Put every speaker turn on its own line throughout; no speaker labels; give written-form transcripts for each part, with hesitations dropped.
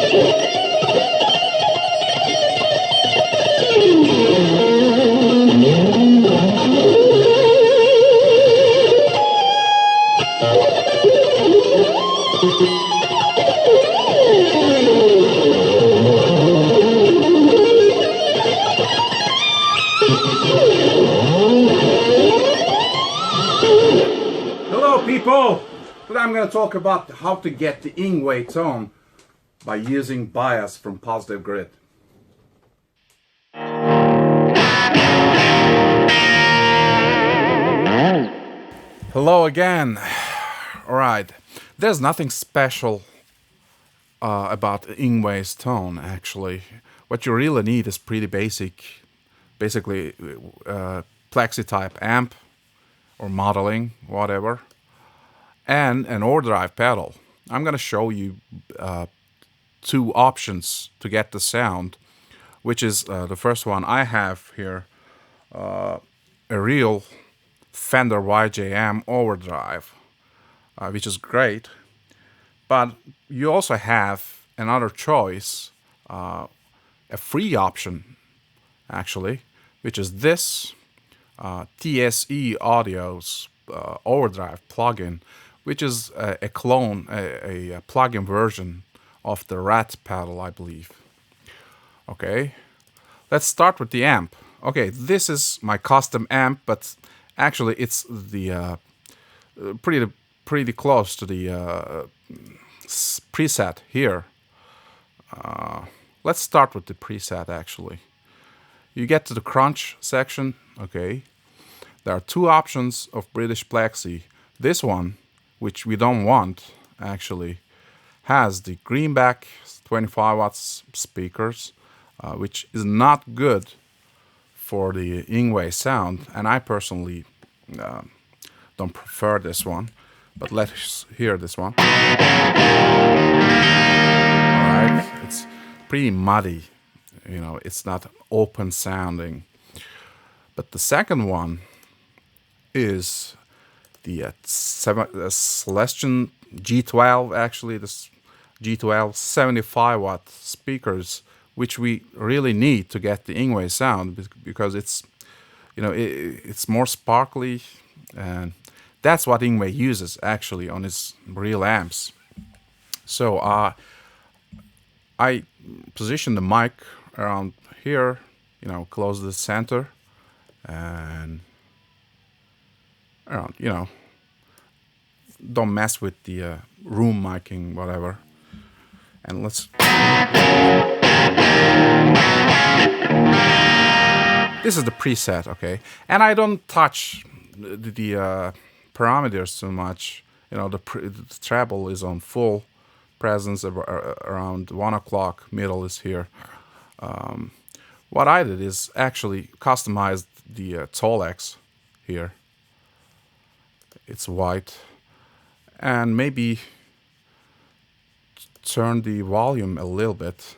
Hello people! Today I'm going to talk about how to get the Yngwie tone by using bias from Positive Grid. Hello again. Alright, there's nothing special about Yngwie's tone actually. What you really need is pretty basic, basically plexi type amp or modeling, whatever, and an overdrive pedal. I'm going to show you two options to get the sound, which is the first one I have here, a real Fender YJM overdrive, which is great. But you also have another choice, a free option actually, which is this TSE Audio's overdrive plugin, which is a clone, a plugin version of the Rat pedal, I believe. Okay, let's start with the amp. Okay, this is my custom amp, but actually it's the pretty close to the preset here. Let's start with the preset actually. You get to the crunch section. Okay, there are two options of British Plexi. This one, which we don't want actually, has the greenback 25 watts speakers, which is not good for the Yngwie sound, and I personally don't prefer this one. But let's hear this one. Alright, it's pretty muddy, you know, it's not open sounding. But the second one is the Celestion G12, actually, this G12 75 watt speakers, which we really need to get the Yngwie sound, because it's, you know, it's more sparkly, and that's what Yngwie uses actually on his real amps. So I position the mic around here, you know, close to the center, and around, you know, don't mess with the room miking, whatever. And let's. This is the preset, okay, and I don't touch the parameters too much. You know, the treble is on full presence around 1 o'clock. Middle is here. What I did is actually customized the Tolex here. It's white, and maybe turn the volume a little bit.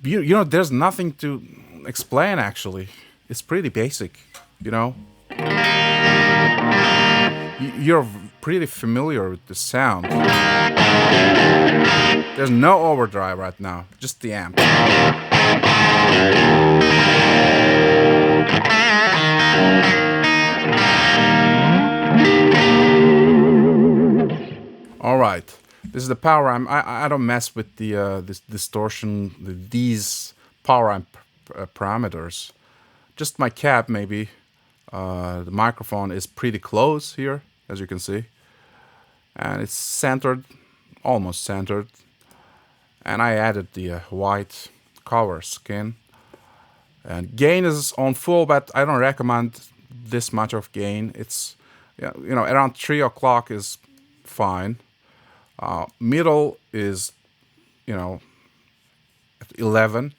You know, there's nothing to explain actually. It's pretty basic, you know. You're pretty familiar with the sound. There's no overdrive right now, just the amp. All right, this is the power amp. I don't mess with the this distortion, these power amp parameters. Just my cab maybe. The microphone is pretty close here, as you can see, and it's centered, almost centered. And I added the white cover skin. And gain is on full, but I don't recommend this much of gain. It's, you know, around 3 o'clock is fine. Middle is, you know, at 11.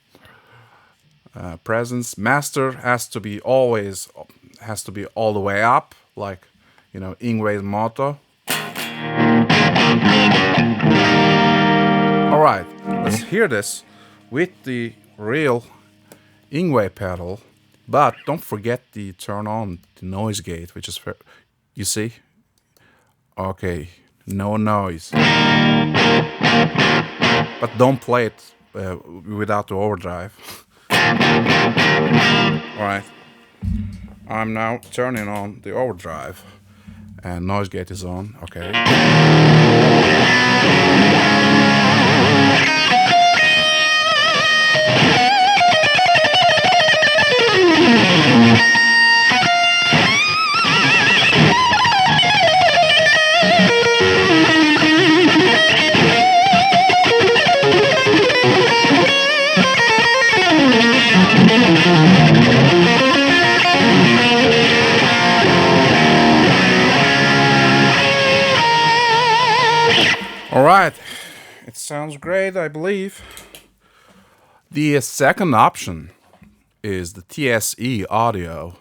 Presence. Master has to be all the way up, like, you know, Yngwie's motto. All right, let's hear this with the real Yngwie pedal, but don't forget to turn on the noise gate, which is, you see? Okay, no noise. but don't play it without the overdrive. Alright, I'm now turning on the overdrive, and noise gate is on, okay. Alright, it sounds great, I believe. The second option is the TSE audio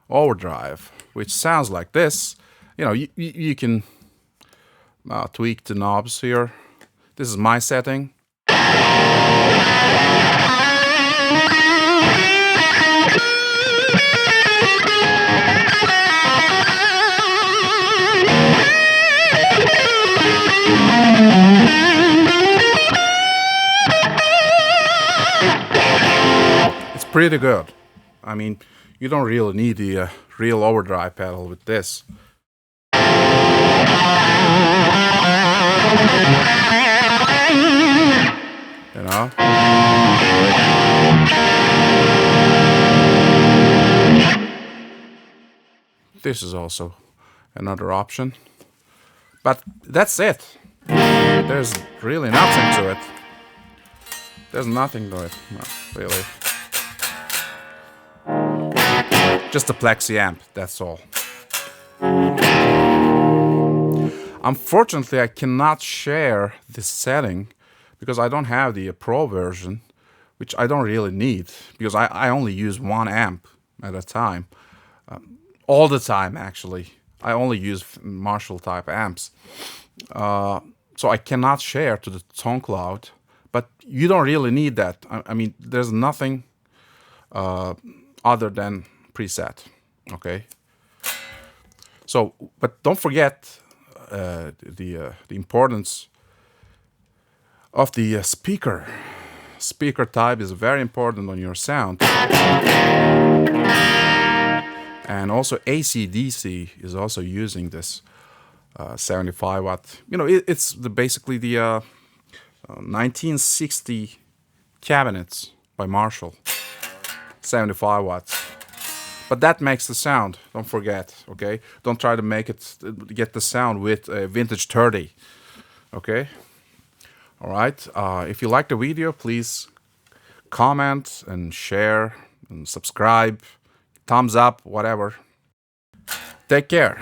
overdrive, which sounds like this. You know, you can tweak the knobs here. This is my setting. It's pretty good. I mean, you don't really need the real overdrive pedal with this. You know? This is also another option. But that's it. There's really nothing to it. There's nothing to it, no, really. Just a plexi amp, that's all. Unfortunately, I cannot share this setting because I don't have the Pro version, which I don't really need because I only use one amp at a time. All the time, actually. I only use Marshall type amps. So I cannot share to the Tone Cloud, but you don't really need that. I mean, there's nothing other than preset, okay? So, but don't forget the importance of the speaker. Speaker type is very important on your sound. And also AC/DC is also using this 75 watt. You know, it's basically the 1960 cabinets by Marshall, 75 watts. But that makes the sound, don't forget, okay? Don't try to get the sound with a vintage 30, okay? All right, if you like the video, please comment and share and subscribe, thumbs up, whatever. Take care.